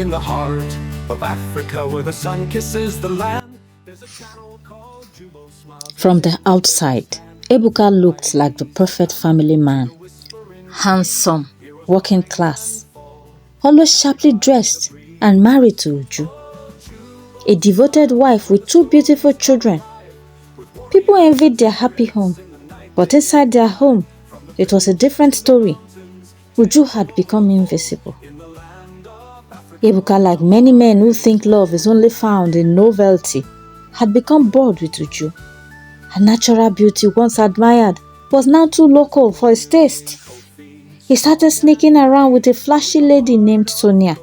In the heart of Africa, where the sun kisses the land, there's a channel called Jubosmiles. From the outside, Ebuka looked like the perfect family man. Handsome, working class, always sharply dressed and married to Uju. A devoted wife with 2 beautiful children. People envied their happy home, but inside their home, it was a different story. Uju had become invisible. Ebuka, like many men who think love is only found in novelty, had become bored with Uju. Her natural beauty, once admired, was now too local for his taste. He started sneaking around with a flashy lady named Sonia,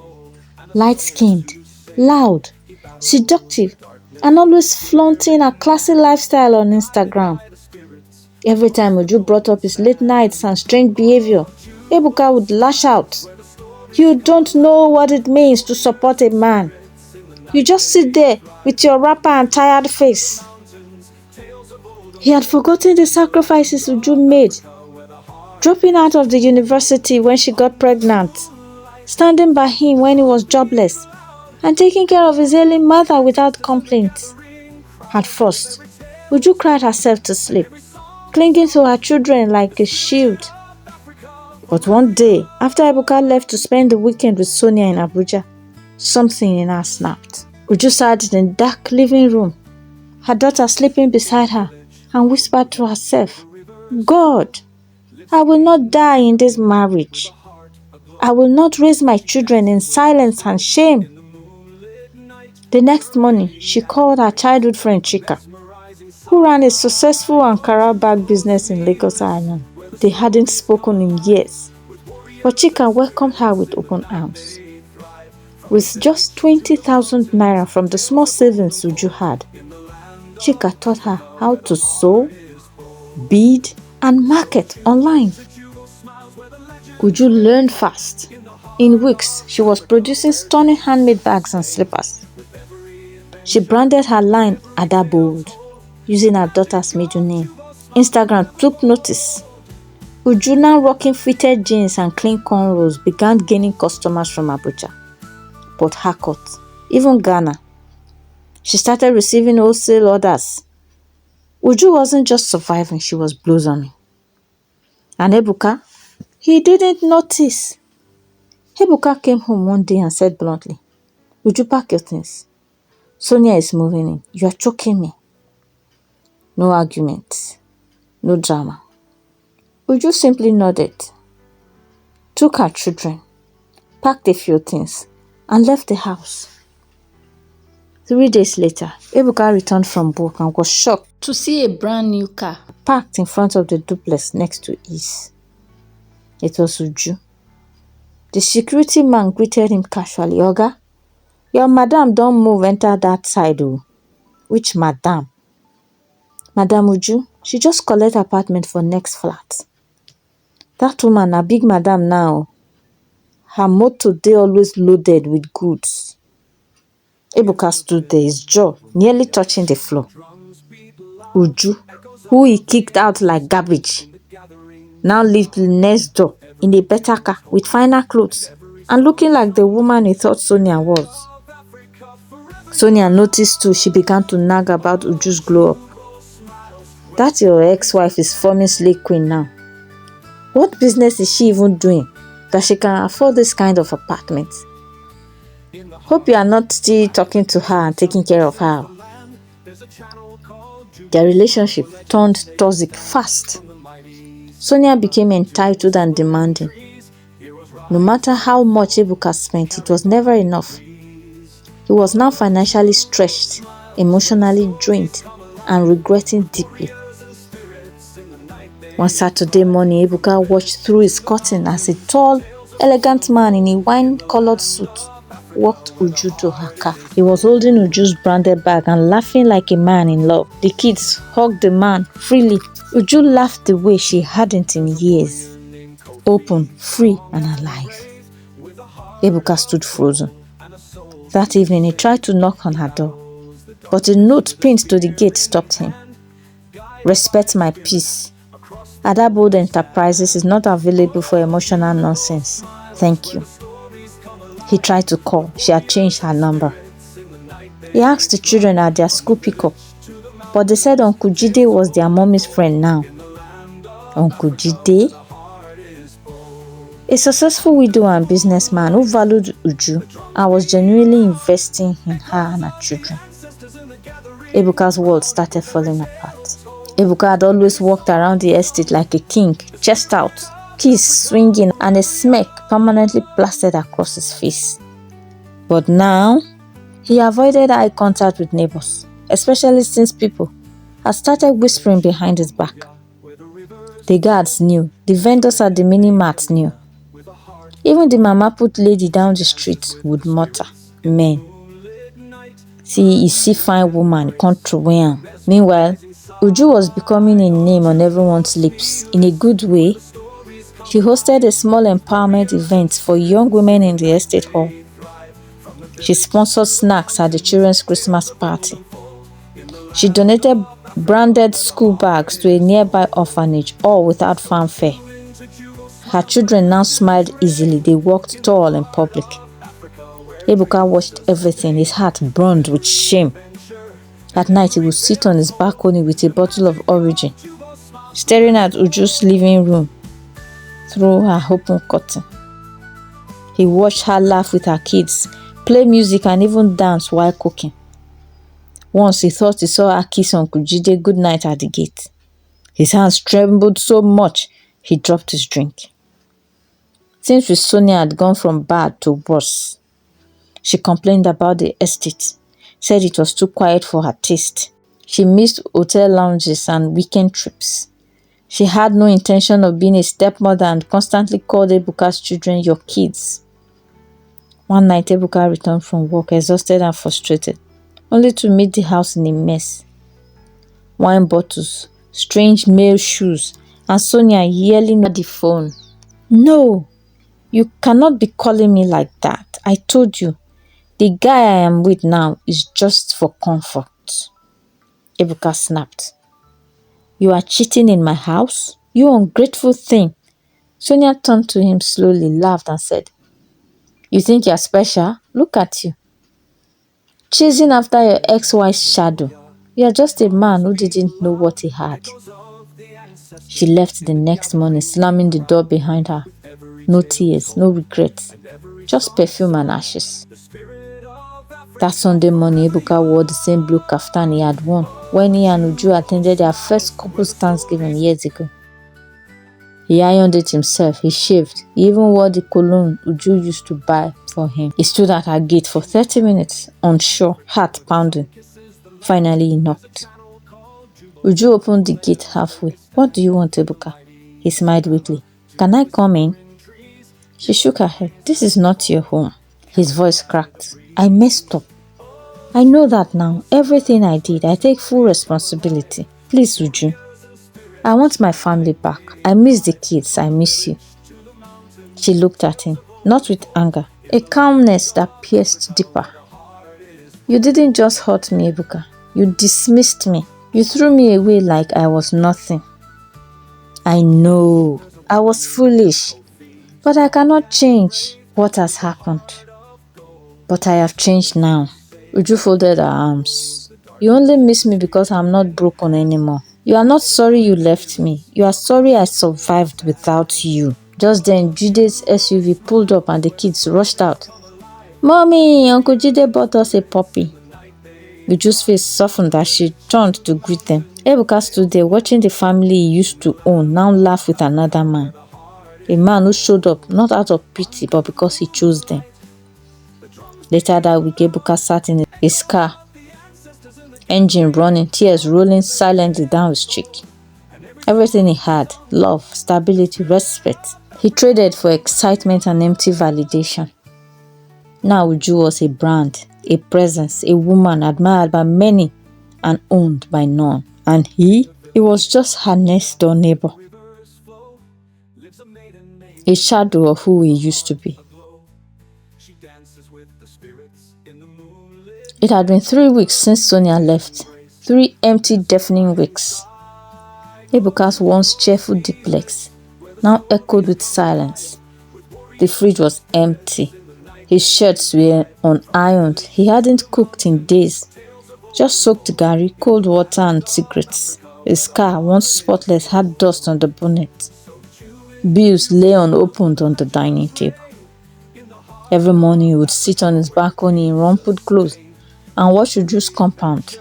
light-skinned, loud, seductive, and always flaunting a classy lifestyle on Instagram. Every time Uju brought up his late nights and strange behavior, Ebuka would lash out. You don't know what it means to support a man. You just sit there with your wrapper and tired face. He had forgotten the sacrifices Uju made, dropping out of the university when she got pregnant, standing by him when he was jobless, and taking care of his ailing mother without complaints. At first, Uju cried herself to sleep, clinging to her children like a shield. But one day, after Ebuka left to spend the weekend with Sonia in Abuja, something in her snapped. Uju sat in the dark living room, her daughter sleeping beside her, and whispered to herself, God, I will not die in this marriage. I will not raise my children in silence and shame. The next morning, she called her childhood friend Chika, who ran a successful Ankara bag business in Lagos Island. They hadn't spoken in years, but Chika welcomed her with open arms. With just 20,000 naira from the small savings Uju had, Chika taught her how to sew, bead, and market online. Uju learned fast. In weeks, she was producing stunning handmade bags and slippers. She branded her line Ada Bold, using her daughter's middle name. Instagram took notice. Uju, now rocking fitted jeans and clean cornrows, began gaining customers from Abuja, Port Harcourt, even Ghana. She started receiving wholesale orders. Uju wasn't just surviving, she was blossoming. And Ebuka? He didn't notice. Ebuka came home one day and said bluntly, Uju, pack your things. Sonia is moving in. You are choking me. No argument. No drama. Uju simply nodded, took her children, packed a few things, and left the house. 3 days later, Ebuka returned from work and was shocked to see a brand new car parked in front of the duplex next to his. It was Uju. The security man greeted him casually. Oga, your madam don't move enter that side. Oh. Which madam? Madam Uju, she just collect apartment for next flat. That woman a big madam now. Her motor dey always loaded with goods. Ebuka stood there, his jaw nearly touching the floor. Uju, who he kicked out like garbage, now lived next door in a better car with finer clothes and looking like the woman he thought Sonia was. Sonia noticed too. She began to nag about Uju's glow up. That your ex-wife is forming slave queen now. What business is she even doing that she can afford this kind of apartment? Hope you are not still talking to her and taking care of her. Their relationship turned toxic fast. Sonia became entitled and demanding. No matter how much Ebuka spent, it was never enough. He was now financially stretched, emotionally drained, and regretting deeply. One Saturday morning, Ebuka watched through his curtain as a tall, elegant man in a wine-colored suit walked Uju to her car. He was holding Uju's branded bag and laughing like a man in love. The kids hugged the man freely. Uju laughed the way she hadn't in years. Open, free, and alive. Ebuka stood frozen. That evening, he tried to knock on her door, but a note pinned to the gate stopped him. Respect my peace. Ada Bold Enterprises is not available for emotional nonsense. Thank you. He tried to call. She had changed her number. He asked the children at their school pickup, but they said Uncle Jide was their mommy's friend now. Uncle Jide? A successful widow and businessman who valued Uju and was genuinely investing in her and her children. Ebuka's world started falling apart. Ebuka had always walked around the estate like a king, chest out, keys swinging, and a smirk permanently plastered across his face. But now, he avoided eye contact with neighbors, especially since people had started whispering behind his back. The guards knew, the vendors at the mini-mart knew. Even the mama put lady down the street would mutter, "Men, see, you see fine woman, control well." Meanwhile, Uju was becoming a name on everyone's lips. In a good way, she hosted a small empowerment event for young women in the estate hall. She sponsored snacks at the children's Christmas party. She donated branded school bags to a nearby orphanage, all without fanfare. Her children now smiled easily. They walked tall in public. Ebuka watched everything. His heart burned with shame. At night, he would sit on his balcony with a bottle of Origin, staring at Uju's living room through her open curtain. He watched her laugh with her kids, play music, and even dance while cooking. Once he thought he saw her kiss Uncle Jide goodnight at the gate. His hands trembled so much, he dropped his drink. Things with Sonia had gone from bad to worse. She complained about the estate, said it was too quiet for her taste. She missed hotel lounges and weekend trips. She had no intention of being a stepmother and constantly called Ebuka's children "your kids." One night, Ebuka returned from work exhausted and frustrated, only to meet the house in a mess. Wine bottles, strange male shoes, and Sonia yelling at the phone. "No, you cannot be calling me like that. I told you, the guy I am with now is just for comfort." Ebuka snapped. "You are cheating in my house? You ungrateful thing." Sonia turned to him slowly, laughed and said, "You think you're special? Look at you. Chasing after your ex-wife's shadow. You're just a man who didn't know what he had." She left the next morning, slamming the door behind her. No tears, no regrets, just perfume and ashes. That Sunday morning, Ebuka wore the same blue kaftan he had worn when he and Uju attended their first couple's Thanksgiving years ago. He ironed it himself, he shaved, he even wore the cologne Uju used to buy for him. He stood at her gate for 30 minutes, unsure, heart pounding. Finally, he knocked. Uju opened the gate halfway. "What do you want, Ebuka?" He smiled weakly. "Can I come in?" She shook her head. "This is not your home." His voice cracked. "I messed up. I know that now. Everything I did, I take full responsibility. Please, Uju. I want my family back. I miss the kids. I miss you." She looked at him, not with anger, a calmness that pierced deeper. "You didn't just hurt me, Ebuka. You dismissed me. You threw me away like I was nothing. I know. I was foolish. But I cannot change what has happened. But I have changed now." Uju folded her arms. "You only miss me because I'm not broken anymore. You are not sorry you left me. You are sorry I survived without you." Just then, Jide's SUV pulled up and the kids rushed out. "Mommy, Uncle Jide bought us a puppy." Uju's face softened as she turned to greet them. Ebuka stood there watching the family he used to own now laugh with another man. A man who showed up not out of pity but because he chose them. Later that week, Ebuka sat in his car, engine running, tears rolling silently down his cheek. Everything he had, love, stability, respect, he traded for excitement and empty validation. Now Uju was a brand, a presence, a woman admired by many and owned by none. And he was just her next door neighbor. A shadow of who he used to be. It had been 3 weeks since Sonia left. 3 empty, deafening weeks. Ebuka's once cheerful duplex now echoed with silence. The fridge was empty. His shirts were unironed. He hadn't cooked in days. Just soaked garri, cold water and cigarettes. His car, once spotless, had dust on the bonnet. Bills lay unopened on the dining table. Every morning he would sit on his balcony in rumpled clothes and watch Uju's compound.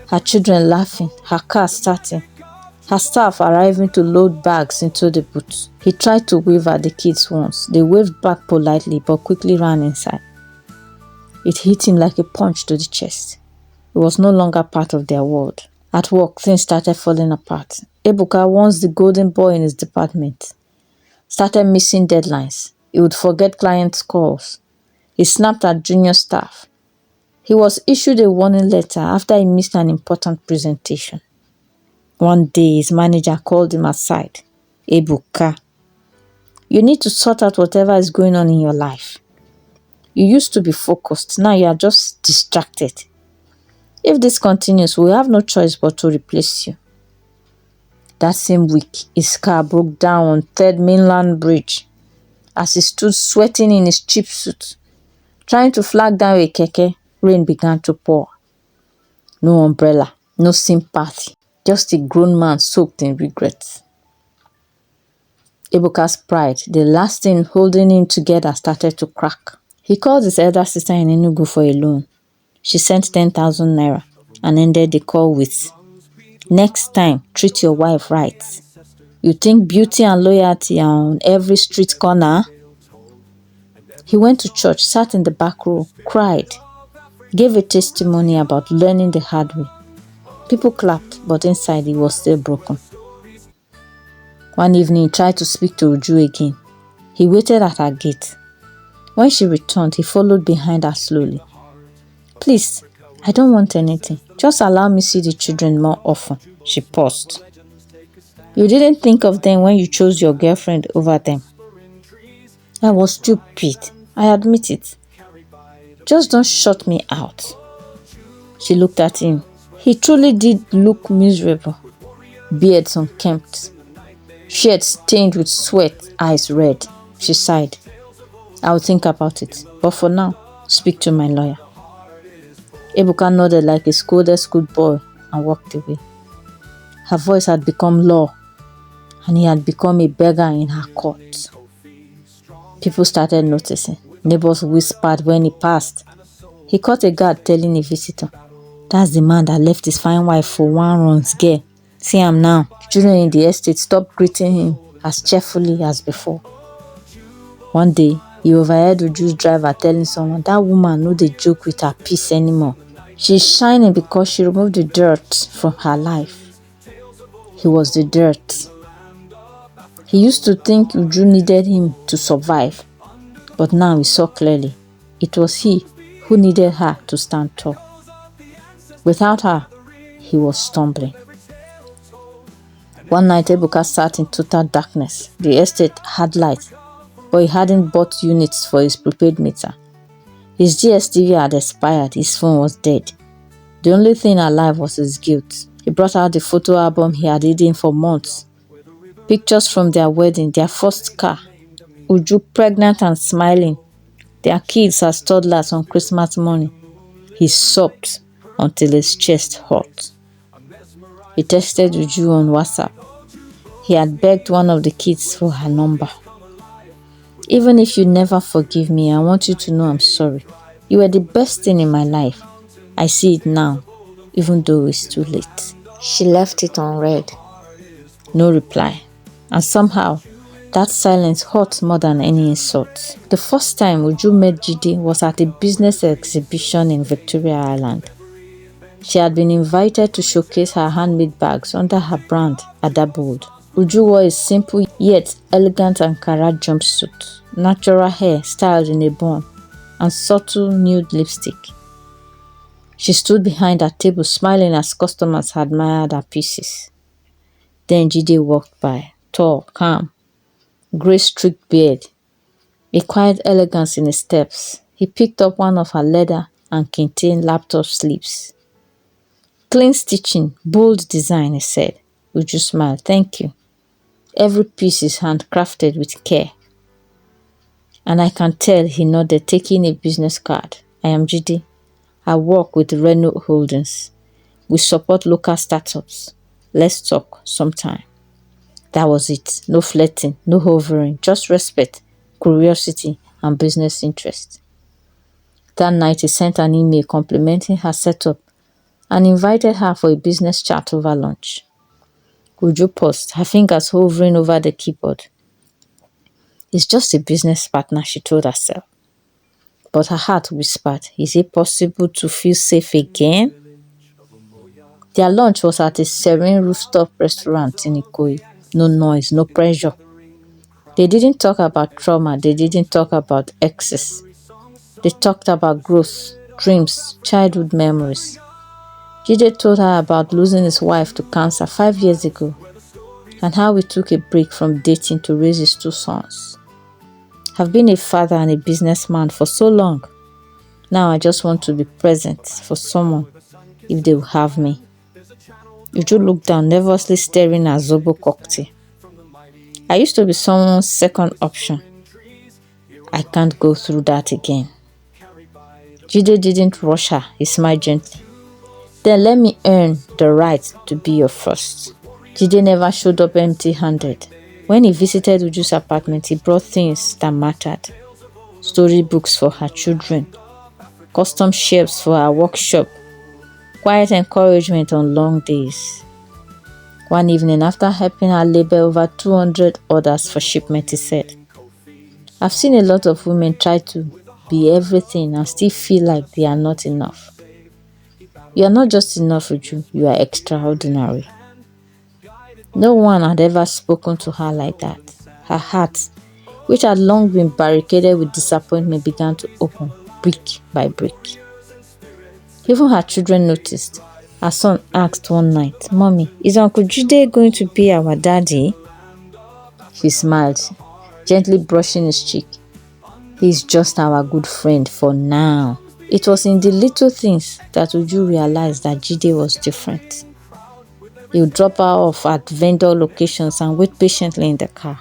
Her children laughing, her car starting, her staff arriving to load bags into the boot. He tried to wave at the kids once. They waved back politely but quickly ran inside. It hit him like a punch to the chest. He was no longer part of their world. At work, things started falling apart. Ebuka, once the golden boy in his department, started missing deadlines. He would forget clients' calls. He snapped at junior staff. He was issued a warning letter after he missed an important presentation. One day, his manager called him aside. Ebuka, you need to sort out whatever is going on in your life. You used to be focused. Now you are just distracted. If this continues, we have no choice but to replace you. That same week, his car broke down on 3rd Mainland Bridge. As he stood sweating in his cheap suit, trying to flag down a keke, rain began to pour. No umbrella, no sympathy, just a grown man soaked in regret. Ebuka's pride, the last thing holding him together, started to crack. He called his elder sister in Enugu for a loan. She sent 10,000 naira and ended the call with, "Next time, treat your wife right. You think beauty and loyalty are on every street corner?" He went to church, sat in the back row, cried, gave a testimony about learning the hard way. People clapped, but inside he was still broken. One evening, he tried to speak to Uju again. He waited at her gate. When she returned, he followed behind her slowly. "Please, I don't want anything. Just allow me see the children more often." She paused. "You didn't think of them when you chose your girlfriend over them." "I was stupid. I admit it. Just don't shut me out." She looked at him. He truly did look miserable. Beards unkempt, shirt stained with sweat, eyes red. She sighed. "I'll think about it. But for now, speak to my lawyer." Ebuka nodded like a scolded schoolboy and walked away. Her voice had become law, and he had become a beggar in her court. People started noticing. Neighbors whispered when he passed. He caught a guard telling a visitor, "That's the man that left his fine wife for one runs girl. See him now." Children in the estate stopped greeting him as cheerfully as before. One day, he overheard Uju's driver telling someone, "That woman no dey joke with her peace anymore. She's shining because she removed the dirt from her life." He was the dirt. He used to think Uju needed him to survive, but now he saw clearly. It was he who needed her to stand tall. Without her, he was stumbling. One night, Ebuka sat in total darkness. The estate had light, but he hadn't bought units for his prepaid meter. His DSTV had expired. His phone was dead. The only thing alive was his guilt. He brought out the photo album he had hidden for months. Pictures from their wedding, their first car, Uju pregnant and smiling, their kids as toddlers on Christmas morning. He sobbed until his chest hurt. He texted Uju on WhatsApp. He had begged one of the kids for her number. "Even if you never forgive me, I want you to know I'm sorry. You were the best thing in my life. I see it now, even though it's too late." She left it unread. No reply. And somehow, that silence hurt more than any insult. The first time Uju met Jide was at a business exhibition in Victoria Island. She had been invited to showcase her handmade bags under her brand, Adabold. Uju wore a simple yet elegant Ankara jumpsuit, natural hair styled in a bun, and subtle nude lipstick. She stood behind her table smiling as customers admired her pieces. Then Jide walked by, tall, calm, grey-streaked beard, a quiet elegance in his steps. He picked up one of her leather and kente laptop sleeves. "Clean stitching, bold design," he said. Uju smiled. "Thank you. Every piece is handcrafted with care." And I can tell he nodded, taking a business card. I am Jide. I work with Renault Holdings. We support local startups. Let's talk sometime. That was it. No flirting, no hovering, just respect, curiosity, and business interest. That night, he sent an email complimenting her setup and invited her for a business chat over lunch. Uju paused, her fingers hovering over the keyboard. It's just a business partner, she told herself. But her heart whispered, is it possible to feel safe again? Their lunch was at a serene rooftop restaurant in Ikoyi. No noise, no pressure. They didn't talk about trauma, they didn't talk about exes. They talked about growth, dreams, childhood memories. Jide told her about losing his wife to cancer 5 years ago and how he took a break from dating to raise his 2 sons. I've been a father and a businessman for so long. Now I just want to be present for someone if they will have me. Uju looked down, nervously staring at Zobo cocktail. I used to be someone's second option. I can't go through that again. Jide didn't rush her, he smiled gently. Then let me earn the right to be your first. Jide never showed up empty-handed. When he visited Uju's apartment, he brought things that mattered. Storybooks for her children, custom shelves for her workshop, quiet encouragement on long days. One evening, after helping her label over 200 orders for shipment, he said, I've seen a lot of women try to be everything and still feel like they are not enough. You are not just enough, Uju, you are extraordinary. No one had ever spoken to her like that. Her heart, which had long been barricaded with disappointment, began to open, brick by brick. Even her children noticed. Her son asked one night, Mommy, is Uncle Jide going to be our daddy? She smiled, gently brushing his cheek. He's just our good friend for now. It was in the little things that Uju realized that Jide was different. He would drop her off at vendor locations and wait patiently in the car.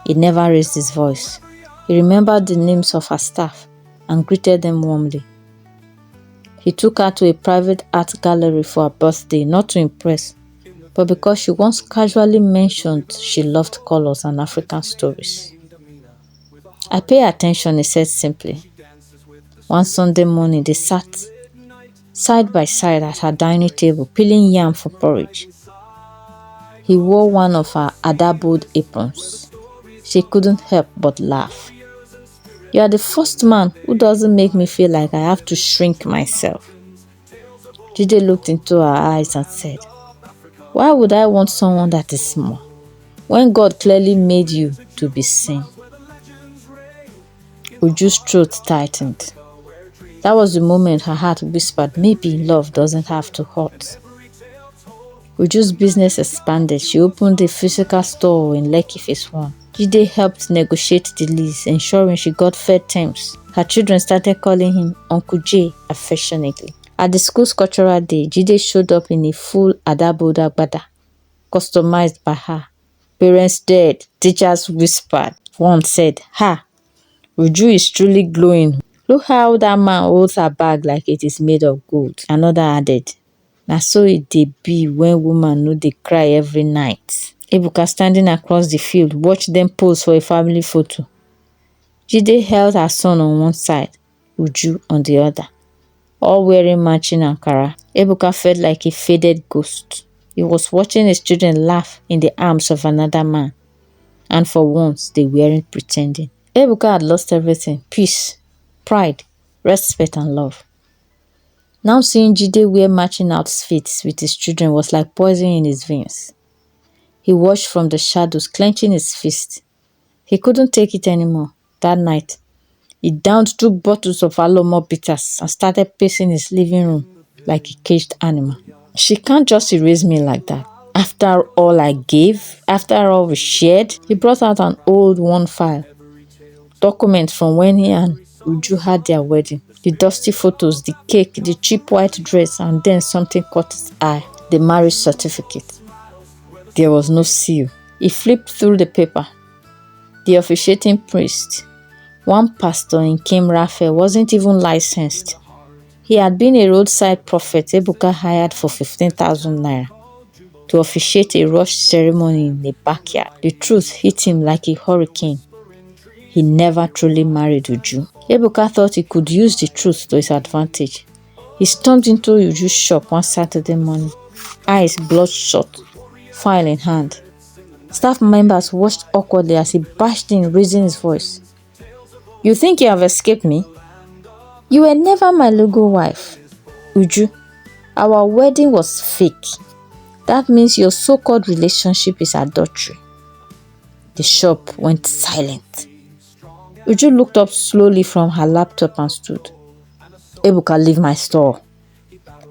He never raised his voice. He remembered the names of her staff and greeted them warmly. He took her to a private art gallery for her birthday, not to impress, but because she once casually mentioned she loved colors and African stories. I pay attention, he said simply. One Sunday morning, they sat side by side at her dining table, peeling yam for porridge. He wore one of her adaboed aprons. She couldn't help but laugh. You are the first man who doesn't make me feel like I have to shrink myself. Jide looked into her eyes and said, why would I want someone that is small, when God clearly made you to be seen? Uju's throat tightened. That was the moment her heart whispered, maybe love doesn't have to hurt. Uju's business expanded. She opened a physical store in Lekki Phase 1. Jide helped negotiate the lease, ensuring she got fair terms. Her children started calling him Uncle J affectionately. At the school's cultural day, Jide showed up in a full Adaboda Agbada, customized by her. Parents stared, teachers whispered. One said, ha, Uju is truly glowing. Look how that man holds her bag like it is made of gold. Another added, na so it dey be when woman no dey cry every night. Ebuka, standing across the field, watched them pose for a family photo. Jide held her son on one side, Uju on the other, all wearing matching Ankara. Ebuka felt like a faded ghost. He was watching his children laugh in the arms of another man, and for once they weren't pretending. Ebuka had lost everything: peace, pride, respect and love. Now seeing Jide wear matching outfits with his children was like poison in his veins. He watched from the shadows, clenching his fist. He couldn't take it anymore. That night, he downed 2 bottles of Alomo bitters and started pacing his living room like a caged animal. She can't just erase me like that. After all I gave, after all we shared. He brought out an old worn file. Documents from when he and Uju had their wedding. The dusty photos, the cake, the cheap white dress, and then something caught his eye. The marriage certificate. There was no seal. He flipped through the paper. The officiating priest, One pastor in Rafe wasn't even licensed. He had been a roadside prophet Ebuka hired for 15,000 naira to officiate a rushed ceremony in the backyard. The truth hit him like a hurricane. He never truly married Uju. Ebuka thought he could use the truth to his advantage. He stormed into Uju's shop one Saturday morning, eyes bloodshot, file in hand. Staff members watched awkwardly as he bashed in, raising his voice. "You think you have escaped me? You were never my legal wife. Uju, our wedding was fake. That means your so-called relationship is adultery." The shop went silent. Uju looked up slowly from her laptop and stood. "Ebuka, leave my store."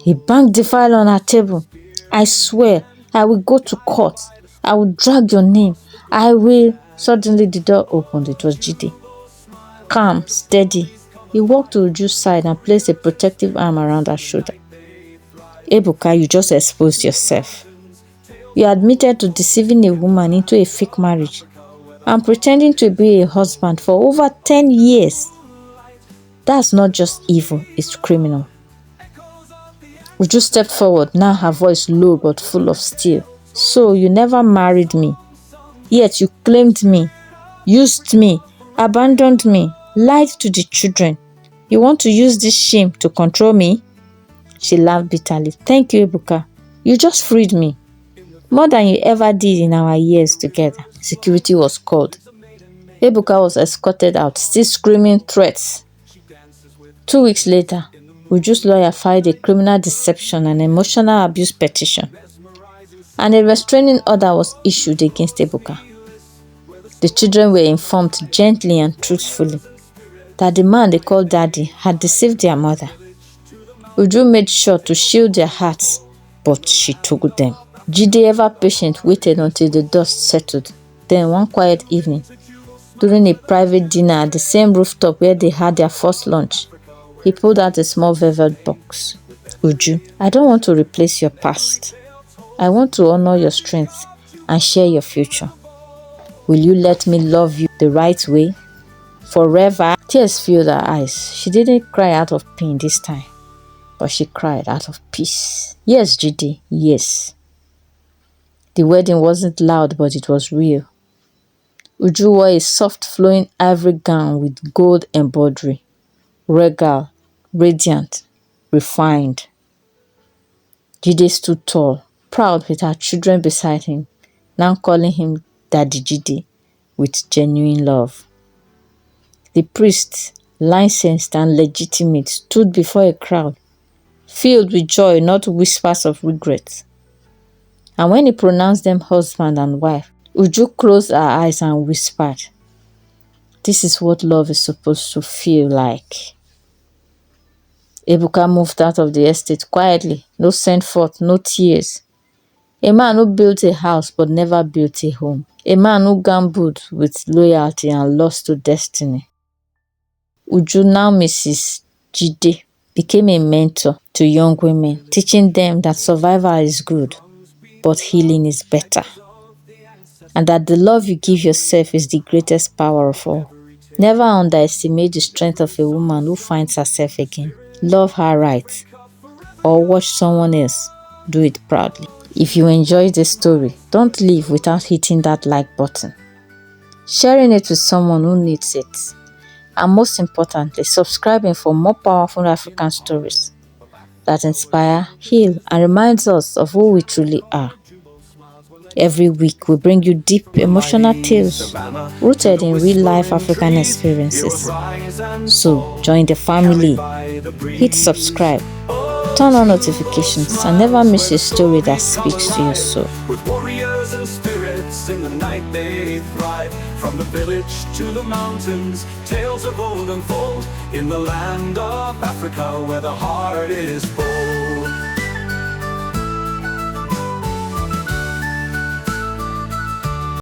He banged the file on her table. "I swear, I will go to court. I will drag your name. I will." Suddenly the door opened. It was Jide. Calm, steady. He walked to Uju's side and placed a protective arm around her shoulder. "Ebuka, you just exposed yourself. You admitted to deceiving a woman into a fake marriage and pretending to be a husband for over 10 years. That's not just evil, it's criminal." Uju stepped forward, now her voice low but full of steel. "So you never married me, yet you claimed me, used me, abandoned me, lied to the children. You want to use this shame to control me?" She laughed bitterly. "Thank you, Ebuka. You just freed me. More than you ever did in our years together." Security was called. Ebuka was escorted out, still screaming threats. 2 weeks later, Uju's lawyer filed a criminal deception and emotional abuse petition, and a restraining order was issued against Ebuka. The children were informed gently and truthfully that the man they called daddy had deceived their mother. Uju made sure to shield their hearts, but she took them. Jide, ever patient, waited until the dust settled. Then one quiet evening, during a private dinner at the same rooftop where they had their first lunch, he pulled out a small velvet box. "Uju, I don't want to replace your past. I want to honor your strength and share your future. Will you let me love you the right way? Forever?" Tears filled her eyes. She didn't cry out of pain this time, but she cried out of peace. "Yes, Jide, yes." The wedding wasn't loud, but it was real. Uju wore a soft flowing ivory gown with gold embroidery. Regal, radiant, refined. Jide stood tall, proud with her children beside him, now calling him Daddy Jide with genuine love. The priest, licensed and legitimate, stood before a crowd, filled with joy, not whispers of regret. And when he pronounced them husband and wife, Uju closed her eyes and whispered, "This is what love is supposed to feel like." Ebuka moved out of the estate quietly, no send forth, no tears. A man who built a house but never built a home. A man who gambled with loyalty and lost to destiny. Uju, now Mrs. Jide, became a mentor to young women, teaching them that survival is good, but healing is better. And that the love you give yourself is the greatest power of all. Never underestimate the strength of a woman who finds herself again. Love her right, or watch someone else do it proudly. If you enjoyed this story, don't leave without hitting that like button, sharing it with someone who needs it, and most importantly, subscribing for more powerful African stories that inspire, heal, and reminds us of who we truly are. Every week, we bring you deep, emotional tales rooted in real-life African experiences. So, join the family, hit subscribe, turn on notifications, and never miss a story that speaks to your soul. With warriors and spirits in the night they thrive. From the village to the mountains, tales of old unfold in the land of Africa where the heart is bold.